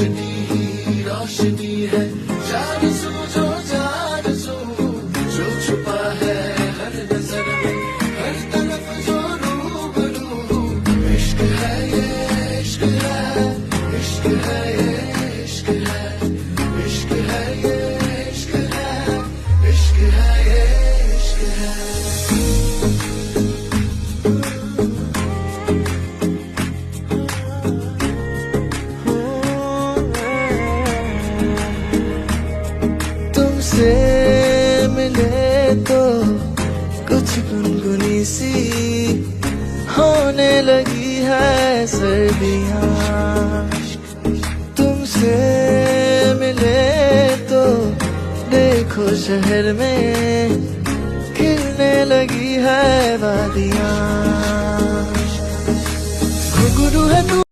रोशनी ही रोशनी है, जान समझो जान सो, जो छुपा है हर नजर में, हर तरफ जो रूबरू। इश्क है ये इश्क है, इश्क है ये इश्क है, इश्क है ये इश्क है, इश्क है ये इश्क है। तुमसे मिले तो कुछ गुनगुनी सी होने लगी है सर्दियाँ। तुमसे मिले तो देखो शहर में खिलने लगी है वादियाँ। घुंघरू है तू